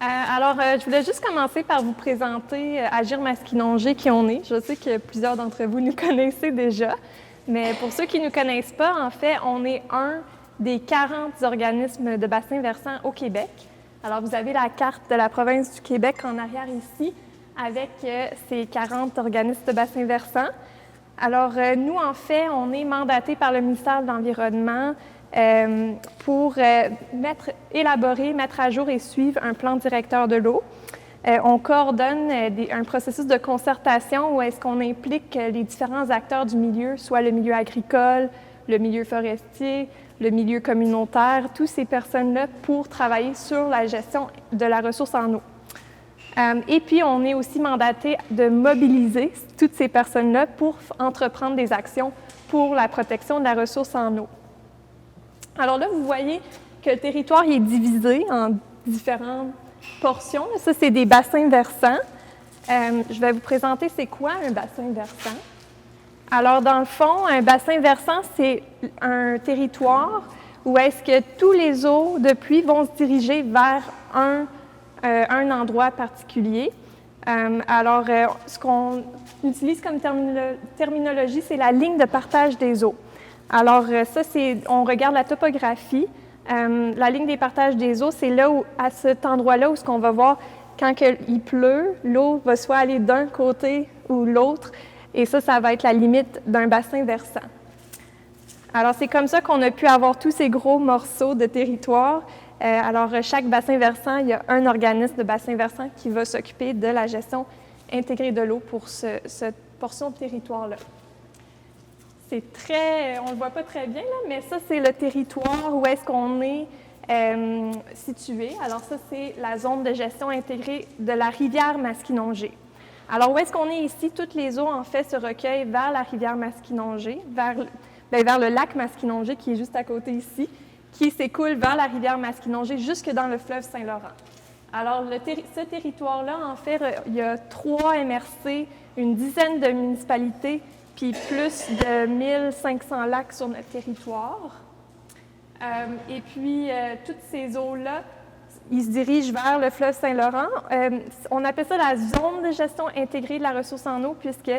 Je voulais juste commencer par vous présenter Agir Masquinongé, qui on est. Je sais que plusieurs d'entre vous nous connaissez déjà, mais pour ceux qui ne nous connaissent pas, en fait, on est un des 40 organismes de bassin versant au Québec. Alors, vous avez la carte de la province du Québec en arrière ici, avec ces 40 organismes de bassin versant. Alors, nous, en fait, on est mandatés par le ministère de l'Environnement pour élaborer, mettre à jour et suivre un plan directeur de l'eau. On coordonne un processus de concertation où est-ce qu'on implique les différents acteurs du milieu, soit le milieu agricole, le milieu forestier, le milieu communautaire, toutes ces personnes-là pour travailler sur la gestion de la ressource en eau. Et puis, on est aussi mandaté de mobiliser toutes ces personnes-là pour entreprendre des actions pour la protection de la ressource en eau. Alors là, vous voyez que le territoire est divisé en différentes portions. Ça, c'est des bassins versants. Je vais vous présenter c'est quoi un bassin versant. Alors, dans le fond, un bassin versant, c'est un territoire où est-ce que tous les eaux de pluie vont se diriger vers un endroit particulier. Ce qu'on utilise comme terminologie, c'est la ligne de partage des eaux. Alors, on regarde la topographie. La ligne des partages des eaux, c'est là où, à cet endroit-là où ce qu'on va voir quand il pleut, l'eau va soit aller d'un côté ou l'autre, et ça va être la limite d'un bassin versant. Alors, c'est comme ça qu'on a pu avoir tous ces gros morceaux de territoire. Chaque bassin versant, il y a un organisme de bassin versant qui va s'occuper de la gestion intégrée de l'eau pour cette portion de territoire-là. On ne le voit pas très bien, là, mais ça, c'est le territoire où est-ce qu'on est situé. Alors ça, c'est la zone de gestion intégrée de la rivière Masquinongé. Alors, où est-ce qu'on est ici? Toutes les eaux, en fait, se recueillent vers la rivière Masquinongé, vers le lac Masquinongé, qui est juste à côté ici, qui s'écoule vers la rivière Masquinongé jusque dans le fleuve Saint-Laurent. Alors, ce territoire-là, en fait, il y a 3 MRC, une dizaine de municipalités, puis plus de 1500 lacs sur notre territoire. Toutes ces eaux-là, ils se dirigent vers le fleuve Saint-Laurent. On appelle ça la zone de gestion intégrée de la ressource en eau, puisque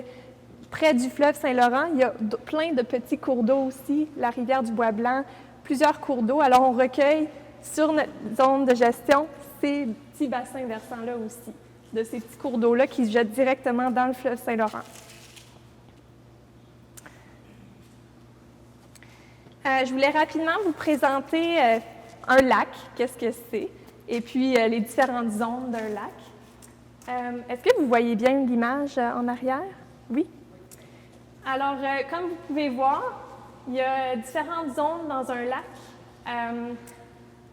près du fleuve Saint-Laurent, il y a plein de petits cours d'eau aussi, la rivière du Bois-Blanc, plusieurs cours d'eau. Alors, on recueille sur notre zone de gestion ces petits bassins versants-là aussi, de ces petits cours d'eau-là qui se jettent directement dans le fleuve Saint-Laurent. Je voulais rapidement vous présenter un lac, qu'est-ce que c'est, et puis les différentes zones d'un lac. Est-ce que vous voyez bien l'image en arrière? Oui? Alors, comme vous pouvez voir, il y a différentes zones dans un lac.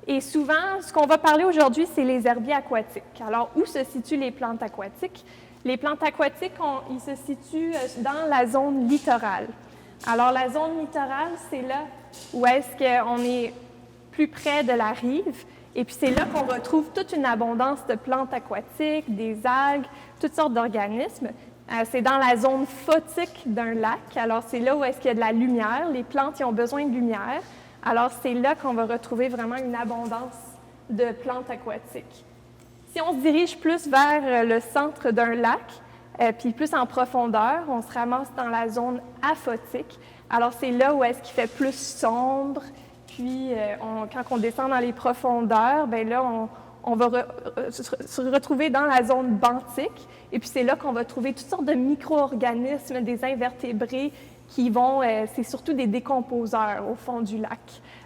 Et souvent, ce qu'on va parler aujourd'hui, c'est les herbiers aquatiques. Alors, où se situent les plantes aquatiques? Les plantes aquatiques, ils se situent dans la zone littorale. Alors, la zone littorale, c'est là où est-ce qu'on est plus près de la rive. Et puis, c'est là qu'on retrouve toute une abondance de plantes aquatiques, des algues, toutes sortes d'organismes. C'est dans la zone photique d'un lac. Alors, c'est là où est-ce qu'il y a de la lumière. Les plantes, ils ont besoin de lumière. Alors, c'est là qu'on va retrouver vraiment une abondance de plantes aquatiques. Si on se dirige plus vers le centre d'un lac, puis plus en profondeur, on se ramasse dans la zone aphotique. Alors, c'est là où est-ce qu'il fait plus sombre. Puis, quand on descend dans les profondeurs, bien là, on va se retrouver dans la zone benthique. Et puis, c'est là qu'on va trouver toutes sortes de micro-organismes, des invertébrés qui vont... c'est surtout des décomposeurs au fond du lac.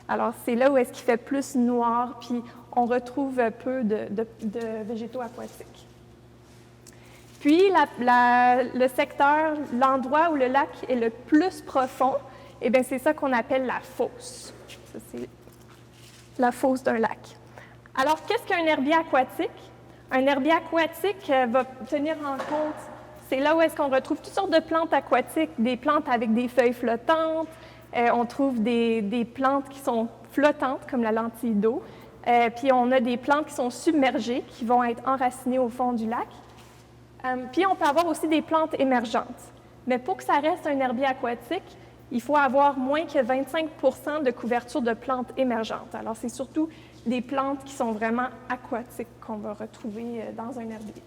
Alors, c'est là où est-ce qu'il fait plus noir, puis on retrouve peu de végétaux aquatiques. Puis, le secteur, l'endroit où le lac est le plus profond, eh bien, c'est ça qu'on appelle la fosse. Ça, c'est la fosse d'un lac. Alors, qu'est-ce qu'un herbier aquatique? Un herbier aquatique va tenir en compte, c'est là où est-ce qu'on retrouve toutes sortes de plantes aquatiques, des plantes avec des feuilles flottantes, on trouve des plantes qui sont flottantes, comme la lentille d'eau, puis on a des plantes qui sont submergées, qui vont être enracinées au fond du lac. Puis on peut avoir aussi des plantes émergentes. Mais pour que ça reste un herbier aquatique, il faut avoir moins que 25 % de couverture de plantes émergentes. Alors, c'est surtout des plantes qui sont vraiment aquatiques qu'on va retrouver dans un herbier.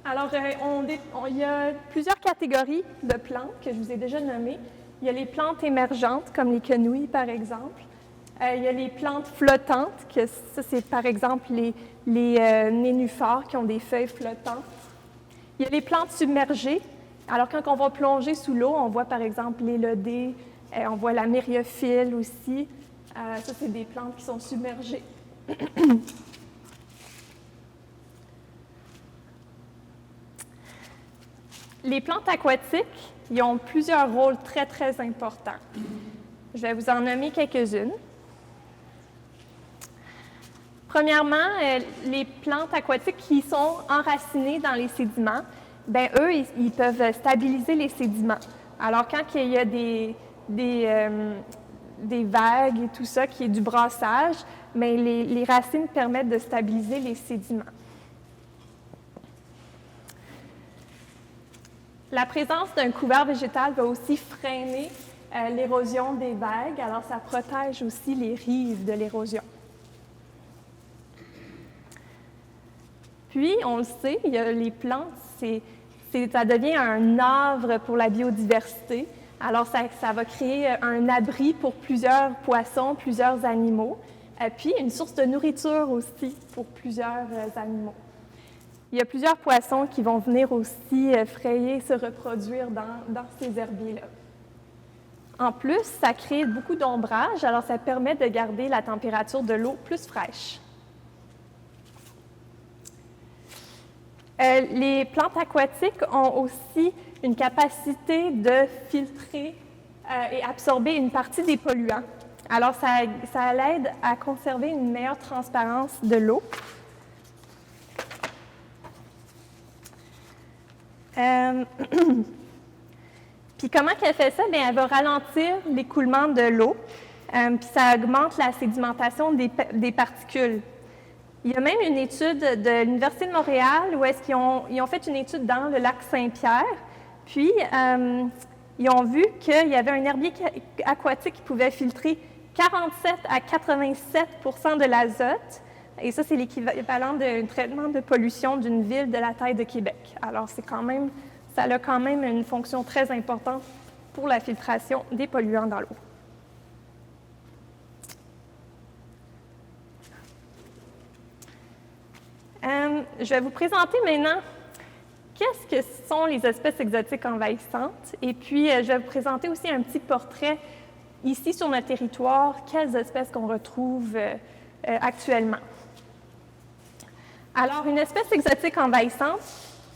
Alors, il y a plusieurs catégories de plantes que je vous ai déjà nommées. Il y a les plantes émergentes, comme les quenouilles, par exemple. Il y a les plantes flottantes, que ça, c'est par exemple les nénuphars qui ont des feuilles flottantes. Il y a les plantes submergées. Alors, quand on va plonger sous l'eau, on voit par exemple l'élodée, on voit la myriophylle aussi. Ça, c'est des plantes qui sont submergées. Les plantes aquatiques, ils ont plusieurs rôles très, très importants. Je vais vous en nommer quelques-unes. Premièrement, les plantes aquatiques qui sont enracinées dans les sédiments, bien, eux, ils peuvent stabiliser les sédiments. Alors, quand il y a des vagues et tout ça, qui est du brassage, bien, les racines permettent de stabiliser les sédiments. La présence d'un couvert végétal va aussi freiner l'érosion des vagues, alors ça protège aussi les rives de l'érosion. Puis, on le sait, il y a les plantes, ça devient un havre pour la biodiversité. Alors, ça va créer un abri pour plusieurs poissons, plusieurs animaux, puis une source de nourriture aussi pour plusieurs animaux. Il y a plusieurs poissons qui vont venir aussi frayer, se reproduire dans ces herbiers-là. En plus, ça crée beaucoup d'ombrage, alors ça permet de garder la température de l'eau plus fraîche. Les plantes aquatiques ont aussi une capacité de filtrer et absorber une partie des polluants. Alors, ça l'aide à conserver une meilleure transparence de l'eau. Puis comment qu'elle fait ça? Bien, elle va ralentir l'écoulement de l'eau, puis ça augmente la sédimentation des particules. Il y a même une étude de l'Université de Montréal où ils ont fait une étude dans le lac Saint-Pierre, puis ils ont vu qu'il y avait un herbier aquatique qui pouvait filtrer 47 à 87 % de l'azote, et ça, c'est l'équivalent d'un traitement de pollution d'une ville de la taille de Québec. Alors, ça a quand même une fonction très importante pour la filtration des polluants dans l'eau. Je vais vous présenter maintenant qu'est-ce que sont les espèces exotiques envahissantes. Et puis, je vais vous présenter aussi un petit portrait ici sur notre territoire, quelles espèces qu'on retrouve actuellement. Alors, une espèce exotique envahissante,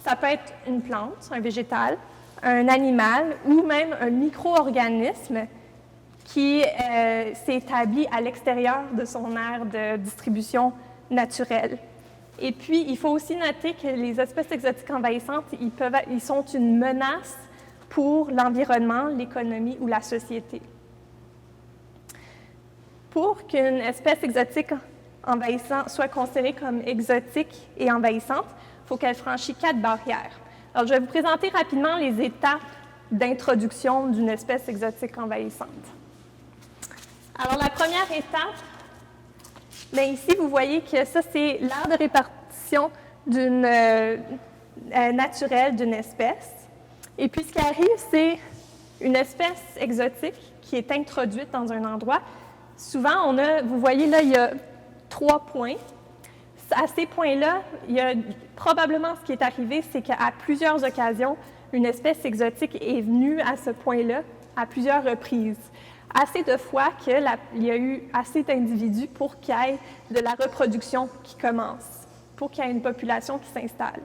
ça peut être une plante, un végétal, un animal ou même un micro-organisme qui s'est établi à l'extérieur de son aire de distribution naturelle. Et puis, il faut aussi noter que les espèces exotiques envahissantes, ils sont une menace pour l'environnement, l'économie ou la société. Pour qu'une espèce exotique envahissante soit considérée comme exotique et envahissante, il faut qu'elle franchisse 4 barrières. Alors, je vais vous présenter rapidement les étapes d'introduction d'une espèce exotique envahissante. Alors, la première étape, bien, ici, vous voyez que ça, c'est l'aire de répartition naturelle d'une espèce. Et puis, ce qui arrive, c'est une espèce exotique qui est introduite dans un endroit. Souvent, vous voyez là, il y a 3 points. À ces points-là, probablement ce qui est arrivé, c'est qu'à plusieurs occasions, une espèce exotique est venue à ce point-là à plusieurs reprises. Assez de fois qu'il y a eu assez d'individus pour qu'il y ait de la reproduction qui commence, pour qu'il y ait une population qui s'installe.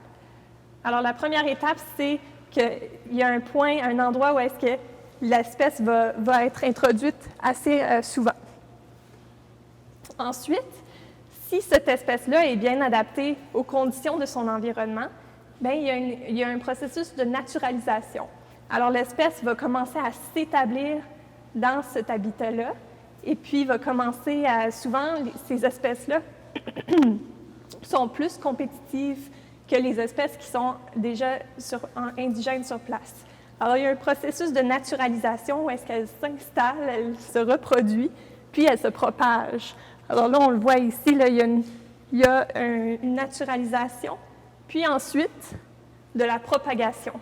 Alors, la première étape, c'est qu'il y a un point, un endroit où est-ce que l'espèce va être introduite assez souvent. Ensuite, si cette espèce-là est bien adaptée aux conditions de son environnement, bien, il y a un processus de naturalisation. Alors, l'espèce va commencer à s'établir dans cet habitat-là, et puis va commencer souvent, ces espèces-là sont plus compétitives que les espèces qui sont déjà indigènes sur place. Alors, il y a un processus de naturalisation où est-ce qu'elle s'installe, elle se reproduit, puis elle se propage. Alors là, on le voit ici, là, il y a une naturalisation, puis ensuite de la propagation.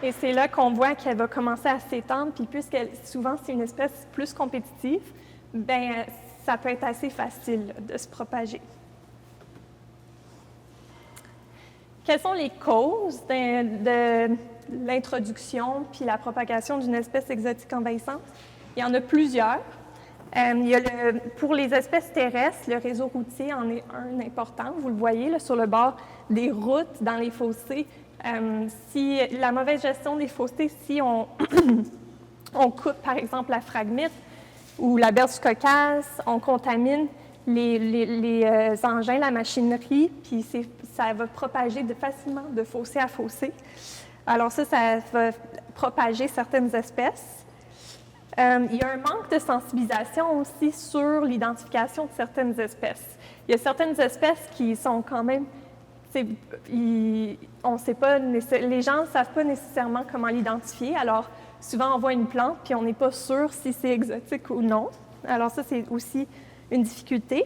Et c'est là qu'on voit qu'elle va commencer à s'étendre, puis puisque souvent c'est une espèce plus compétitive, bien, ça peut être assez facile de se propager. Quelles sont les causes de l'introduction puis la propagation d'une espèce exotique envahissante? Il y en a plusieurs. Pour les espèces terrestres, le réseau routier en est un important. Vous le voyez là, sur le bord des routes, dans les fossés. Si la mauvaise gestion des fossés, si on, on coupe par exemple la phragmite ou la berge du Caucase, on contamine les engins, la machinerie, puis ça va propager facilement de fossé à fossé. Alors ça va propager certaines espèces. Il y a un manque de sensibilisation aussi sur l'identification de certaines espèces. Il y a certaines espèces qui sont quand même, on sait pas, les gens ne savent pas nécessairement comment l'identifier. Alors souvent on voit une plante puis on n'est pas sûr si c'est exotique ou non. Alors ça c'est aussi une difficulté.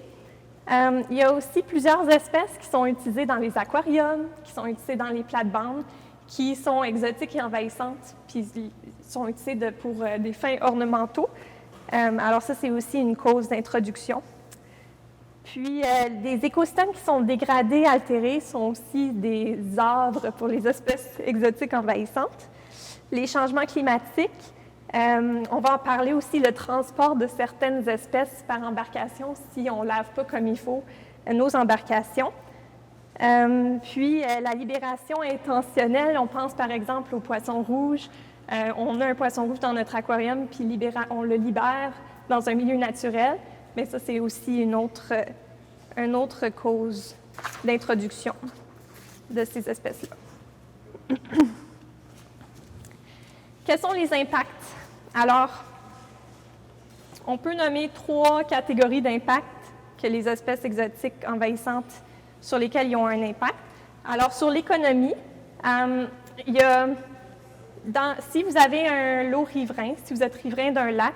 Il y a aussi plusieurs espèces qui sont utilisées dans les aquariums, qui sont utilisées dans les plates-bandes, qui sont exotiques et envahissantes, puis sont utilisées pour des fins ornementaux. Alors ça, c'est aussi une cause d'introduction. Puis, des écosystèmes qui sont dégradés, altérés, sont aussi des havres pour les espèces exotiques envahissantes. Les changements climatiques, on va en parler aussi, le transport de certaines espèces par embarcation si on ne lave pas comme il faut nos embarcations. Puis la libération intentionnelle, on pense par exemple au poisson rouge. On a un poisson rouge dans notre aquarium, puis on le libère dans un milieu naturel, mais ça c'est aussi une autre cause d'introduction de ces espèces-là. Quels sont les impacts? Alors, on peut nommer 3 catégories d'impacts que les espèces exotiques envahissantes sur lesquelles ils ont un impact. Alors, sur l'économie, si vous avez un lot riverain, si vous êtes riverain d'un lac,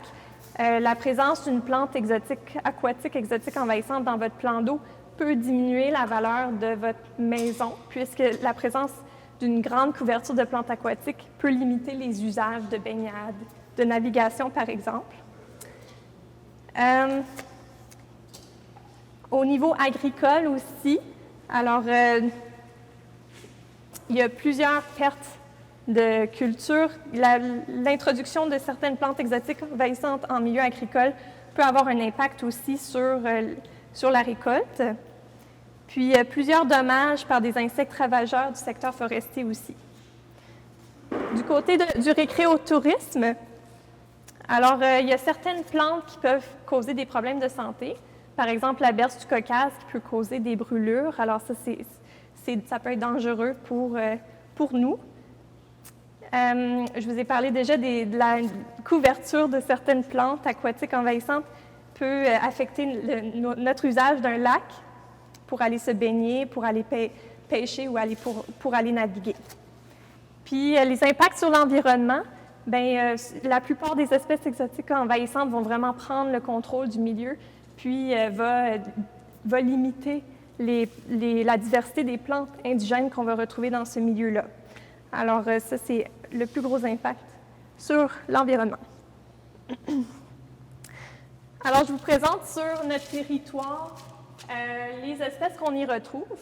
la présence d'une plante aquatique exotique envahissante dans votre plan d'eau peut diminuer la valeur de votre maison, puisque la présence d'une grande couverture de plantes aquatiques peut limiter les usages de baignade, de navigation, par exemple. Au niveau agricole aussi, alors il y a plusieurs pertes de culture. L'introduction de certaines plantes exotiques envahissantes en milieu agricole peut avoir un impact aussi sur la récolte. Puis plusieurs dommages par des insectes ravageurs du secteur forestier aussi. Du côté du récréotourisme, alors il y a certaines plantes qui peuvent causer des problèmes de santé. Par exemple, la berge du Caucase qui peut causer des brûlures. Alors ça, ça peut être dangereux pour nous. Je vous ai parlé déjà de la couverture de certaines plantes aquatiques envahissantes peut affecter notre usage d'un lac pour aller se baigner, pour aller pêcher ou pour aller naviguer. Puis les impacts sur l'environnement, bien, la plupart des espèces exotiques envahissantes vont vraiment prendre le contrôle du milieu, puis va limiter la diversité des plantes indigènes qu'on va retrouver dans ce milieu-là. Alors ça, c'est le plus gros impact sur l'environnement. Alors, je vous présente sur notre territoire les espèces qu'on y retrouve.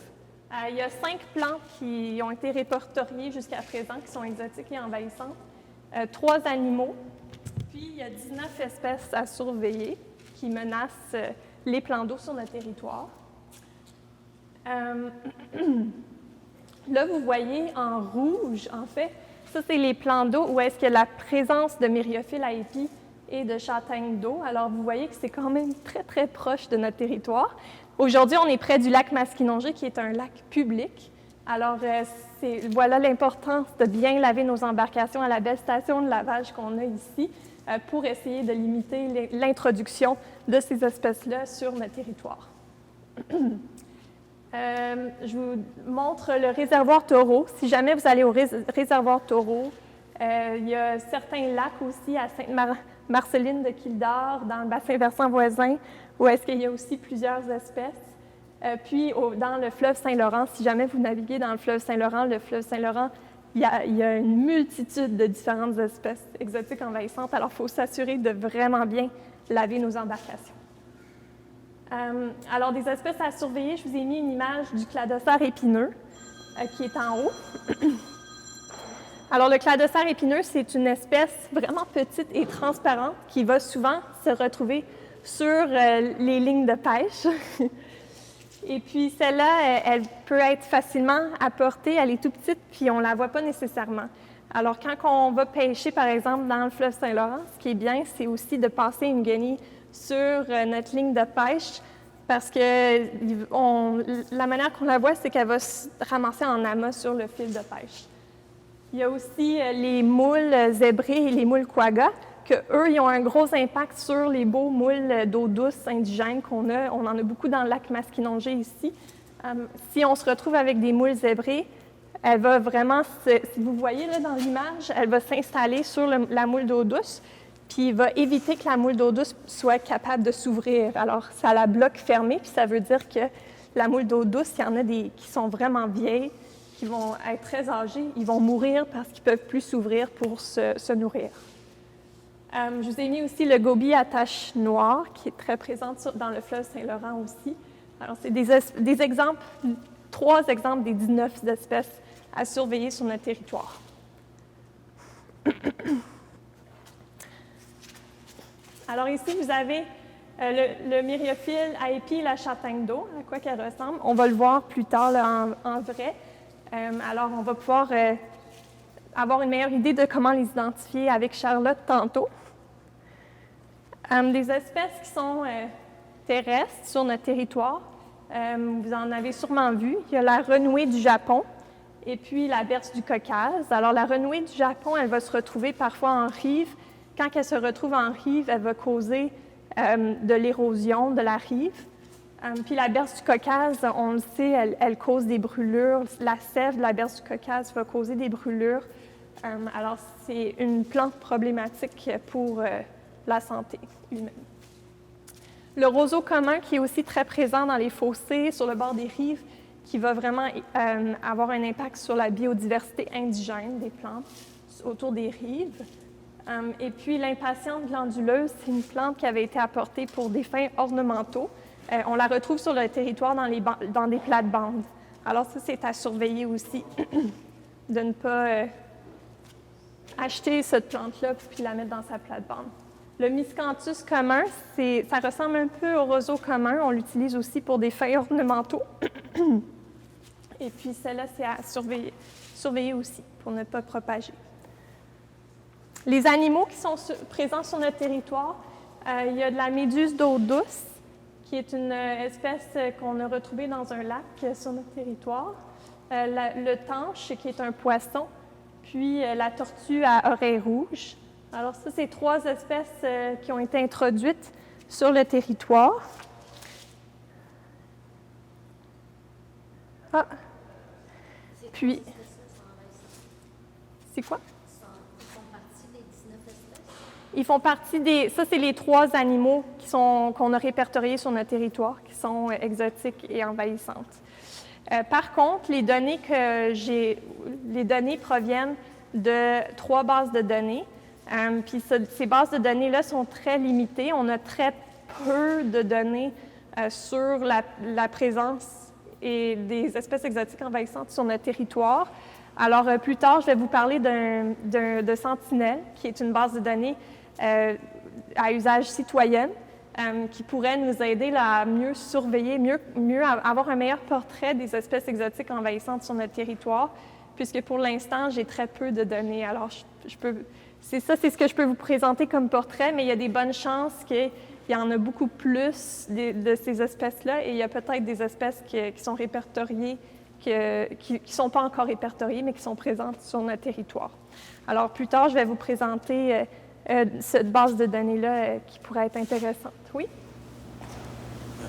Il y a 5 plantes qui ont été répertoriées jusqu'à présent, qui sont exotiques et envahissantes, 3 animaux, puis il y a 19 espèces à surveiller qui menacent les plans d'eau sur notre territoire. Là, vous voyez en rouge, en fait, ça, c'est les plans d'eau où est-ce qu'il y a la présence de myriophiles à épis et de châtaignes d'eau. Alors, vous voyez que c'est quand même très, très proche de notre territoire. Aujourd'hui, on est près du lac Masquinongé, qui est un lac public. Alors, voilà l'importance de bien laver nos embarcations à la belle station de lavage qu'on a ici pour essayer de limiter l'introduction de ces espèces-là sur notre territoire. Je vous montre le réservoir Taureau. Si jamais vous allez au réservoir Taureau, Il y a certains lacs aussi à Sainte-Marceline de Kildare, dans le bassin versant voisin, où est-ce qu'il y a aussi plusieurs espèces. Puis dans le fleuve Saint-Laurent, si jamais vous naviguez dans le fleuve Saint-Laurent, il y a une multitude de différentes espèces exotiques envahissantes, alors il faut s'assurer de vraiment bien laver nos embarcations. Alors, des espèces à surveiller, je vous ai mis une image du cladocère épineux qui est en haut. Alors, le cladocère épineux, c'est une espèce vraiment petite et transparente qui va souvent se retrouver sur les lignes de pêche. Et puis, celle-là, elle peut être facilement apportée, elle est tout petite, puis on ne la voit pas nécessairement. Alors, quand on va pêcher, par exemple, dans le fleuve Saint-Laurent, ce qui est bien, c'est aussi de passer une guenille sur notre ligne de pêche, parce que la manière qu'on la voit, c'est qu'elle va se ramasser en amas sur le fil de pêche. Il y a aussi les moules zébrés et les moules quagga, qu'eux, ils ont un gros impact sur les beaux moules d'eau douce indigènes qu'on a. On en a beaucoup dans le lac Masquinongé ici. Si on se retrouve avec des moules zébrés, elle va vraiment, si vous voyez là dans l'image, elle va s'installer sur la moule d'eau douce, puis il va éviter que la moule d'eau douce soit capable de s'ouvrir. Alors, ça la bloque fermée, puis ça veut dire que la moule d'eau douce, il y en a des qui sont vraiment vieilles, qui vont être très âgés, ils vont mourir parce qu'ils ne peuvent plus s'ouvrir pour se nourrir. Je vous ai mis aussi le goby à taches noires, qui est très présent dans le fleuve Saint-Laurent aussi. Alors, c'est des exemples, 3 exemples des 19 espèces à surveiller sur notre territoire. Alors ici, vous avez le myriophile à épi, la châtaigne d'eau, à quoi qu'elle ressemble. On va le voir plus tard là, en vrai. Alors, on va pouvoir avoir une meilleure idée de comment les identifier avec Charlotte tantôt. Des espèces qui sont terrestres sur notre territoire, vous en avez sûrement vu. Il y a la renouée du Japon et puis la berce du Caucase. Alors, la renouée du Japon, elle va se retrouver parfois en rive. Quand elle se retrouve en rive, elle va causer de l'érosion de la rive. Puis la berce du Caucase, on le sait, elle cause des brûlures. La sève de la berce du Caucase va causer des brûlures. Alors, c'est une plante problématique pour la santé humaine. Le roseau commun, qui est aussi très présent dans les fossés, sur le bord des rives, qui va vraiment avoir un impact sur la biodiversité indigène des plantes autour des rives. Et puis, l'impatiente glanduleuse, c'est une plante qui avait été apportée pour des fins ornementaux. On la retrouve sur le territoire dans des plates-bandes. Alors ça, c'est à surveiller aussi, de ne pas acheter cette plante-là puis la mettre dans sa plate-bande. Le miscanthus commun, ça ressemble un peu au roseau commun. On l'utilise aussi pour des fins ornementaux. Et puis celle-là, c'est à surveiller aussi pour ne pas propager. Les animaux qui sont présents sur notre territoire, il y a de la méduse d'eau douce, qui est une espèce qu'on a retrouvée dans un lac sur notre territoire. Le tanche, qui est un poisson, puis la tortue à oreilles rouges. Alors ça, c'est 3 espèces qui ont été introduites sur le territoire. Ah! Puis, c'est quoi? Ils font partie des... Ça, c'est les 3 animaux qu'on a répertoriés sur notre territoire, qui sont exotiques et envahissantes. Par contre, les données proviennent de 3 bases de données. Puis ces bases de données-là sont très limitées. On a très peu de données sur la présence et des espèces exotiques envahissantes sur notre territoire. Alors, plus tard, je vais vous parler de Sentinelle, qui est une base de données à usage citoyen, qui pourrait nous aider là, à mieux surveiller, mieux avoir un meilleur portrait des espèces exotiques envahissantes sur notre territoire, puisque pour l'instant, j'ai très peu de données. Alors, c'est ce que je peux vous présenter comme portrait, mais il y a des bonnes chances qu'il y en a beaucoup plus de ces espèces-là, et il y a peut-être des espèces qui sont répertoriées, qui ne sont pas encore répertoriées, mais qui sont présentes sur notre territoire. Alors, plus tard, je vais vous présenter cette base de données-là qui pourrait être intéressante. Oui?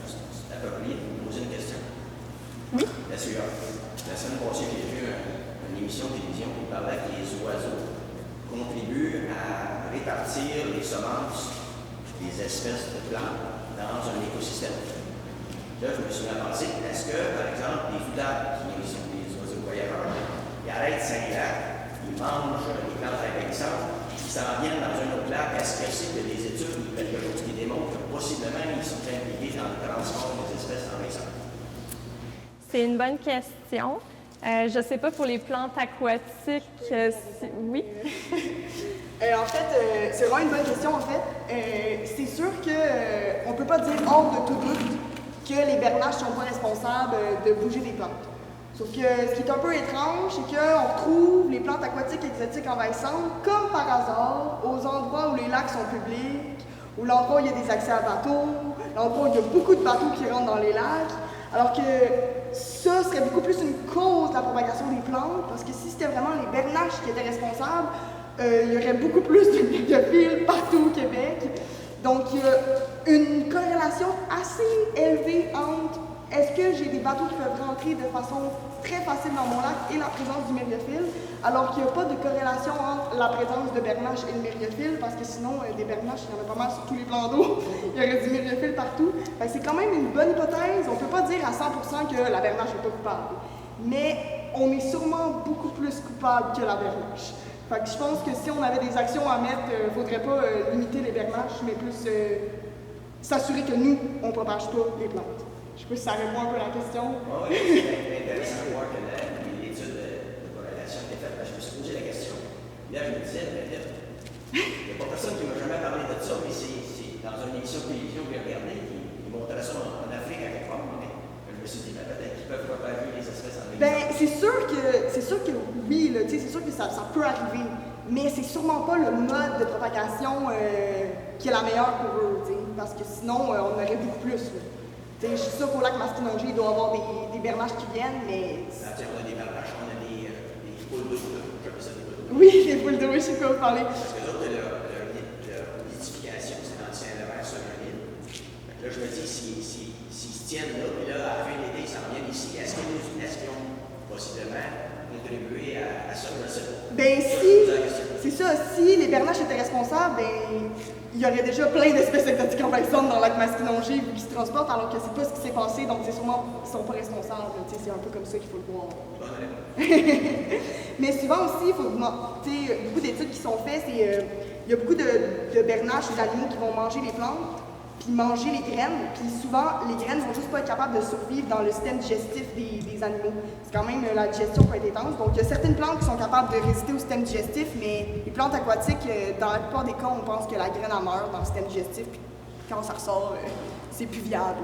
C'est approprié de vous poser une question. Oui? Parce que la semaine passée, j'ai vu une émission de télévision qui parlait avec les oiseaux. contribue à répartir les semences des espèces de plantes dans un écosystème. Là, je me suis pensé, est-ce que, par exemple, les foulards, qui sont des oiseaux voyageurs, ils arrêtent 5 lacs, ils mangent les plantes agressantes, ils s'en viennent dans un autre lac, est-ce que c'est que des études ou quelque chose qui démontre que possiblement ils sont impliqués dans le transport des espèces envahissantes? C'est une bonne question. Je ne sais pas pour les plantes aquatiques, oui? En fait, c'est vraiment une bonne question, en fait. C'est sûr qu'on ne peut pas dire hors de tout doute que les bernaches ne sont pas responsables de bouger des plantes. Sauf que ce qui est un peu étrange, c'est qu'on retrouve les plantes aquatiques exotiques envahissantes, comme par hasard, aux endroits où les lacs sont publics, où l'endroit où il y a des accès à bateaux, l'endroit où il y a beaucoup de bateaux qui rentrent dans les lacs, alors que ça serait beaucoup plus une cause de la propagation des plantes, parce que si c'était vraiment les bernaches qui étaient responsables, il y aurait beaucoup plus de myriophiles partout au Québec. Donc, il y a une corrélation assez élevée entre est-ce que j'ai des bateaux qui peuvent rentrer de façon très facile dans mon lac et la présence du myriophile, alors qu'il n'y a pas de corrélation entre la présence de bernaches et le myriophile, parce que sinon, des bernaches, il y en a pas mal sur tous les plans d'eau, il y aurait du myriophile partout. C'est quand même une bonne hypothèse. On ne peut pas dire à 100% que la bernache n'est pas coupable, mais on est sûrement beaucoup plus coupable que la bernache. Fait que je pense que si on avait des actions à mettre, il ne faudrait pas limiter les bernaches, mais plus s'assurer que nous, on ne propage pas les plantes. Je sais pas si ça répond un peu à la question. Oui, c'est intéressant de voir que l'étude de corrélation est faite. Je me suis posé la question. Là, je me disais, il n'y a pas personne qui m'a jamais parlé de ça, mais c'est dans une émission de télévision que j'ai regardée, qui montrait ça en Afrique à quelque part. Mais je me suis dit, peut-être qu'ils peuvent propager les espèces en c'est sûr que oui, c'est sûr que ça peut arriver, mais c'est sûrement pas le mode de propagation qui est la meilleure pour eux, parce que sinon, on aurait beaucoup plus. Je suis sûre qu'au lac Masquinongé, il doit y avoir des bernaches qui viennent, mais... On a des bernaches, on a des poules d'eau, j'appelle ça des poules d'eau. Oui, les poules d'eau, je sais quoi vous parler. Parce que l'autre, leur nidification, c'est dans le Saint-Laurent sur un île. Là, je me dis, s'ils se tiennent là, puis là, à la fin de l'été, ils s'en viennent ici, est-ce qu'ils ont possiblement contribué à ça? Je ne sais pas. C'est ça, si les bernaches étaient responsables, il y aurait déjà plein d'espèces exotiques envahissantes dans le lac Masquinongé qui se transportent, alors que c'est pas ce qui s'est passé, donc c'est sûrement qu'ils sont pas responsables. C'est un peu comme ça qu'il faut le voir. Mais souvent aussi, il faut beaucoup d'études qui sont faites, il y a beaucoup de bernaches ou d'animaux qui vont manger les plantes, puis manger les graines, puis souvent, les graines vont juste pas être capables de survivre dans le système digestif des animaux. C'est quand même, la digestion peut être intense. Donc, il y a certaines plantes qui sont capables de résister au système digestif, mais les plantes aquatiques, dans la plupart des cas, on pense que la graine en meurt dans le système digestif, puis quand ça ressort, c'est plus viable.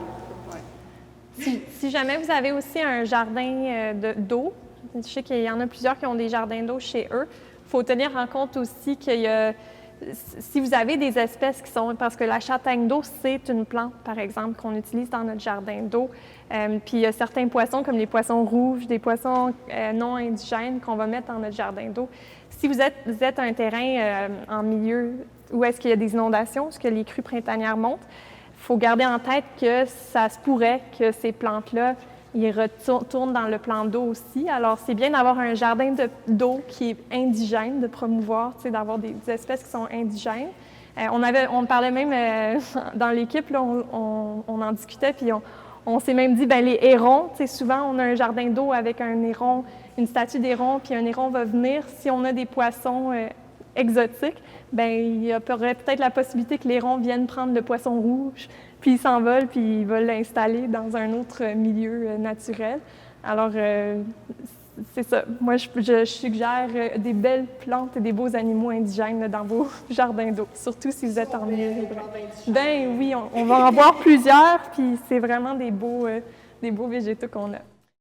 Ouais. Si jamais vous avez aussi un jardin d'eau, je sais qu'il y en a plusieurs qui ont des jardins d'eau chez eux, il faut tenir en compte aussi qu'il y a... Si vous avez des espèces qui sont... Parce que la châtaigne d'eau, c'est une plante, par exemple, qu'on utilise dans notre jardin d'eau. Puis il y a certains poissons, comme les poissons rouges, des poissons non indigènes qu'on va mettre dans notre jardin d'eau. Si vous êtes un terrain en milieu où est-ce qu'il y a des inondations, est-ce que les crues printanières montent, il faut garder en tête que ça se pourrait que ces plantes-là, ils retournent dans le plan d'eau aussi. Alors, c'est bien d'avoir un jardin d'eau qui est indigène, de promouvoir, d'avoir des espèces qui sont indigènes. On parlait même dans l'équipe, là, on en discutait, puis on s'est même dit, les hérons, souvent on a un jardin d'eau avec un héron, une statue d'héron, puis un héron va venir. Si on a des poissons exotiques, il y aurait peut-être la possibilité que l'héron vienne prendre le poisson rouge, puis il s'envole, puis il va l'installer dans un autre milieu naturel. Alors, c'est ça. Moi, je suggère des belles plantes et des beaux animaux indigènes là, dans vos jardins d'eau, surtout si vous êtes en milieu libre. Oui, on va en voir plusieurs, puis c'est vraiment des beaux végétaux qu'on a.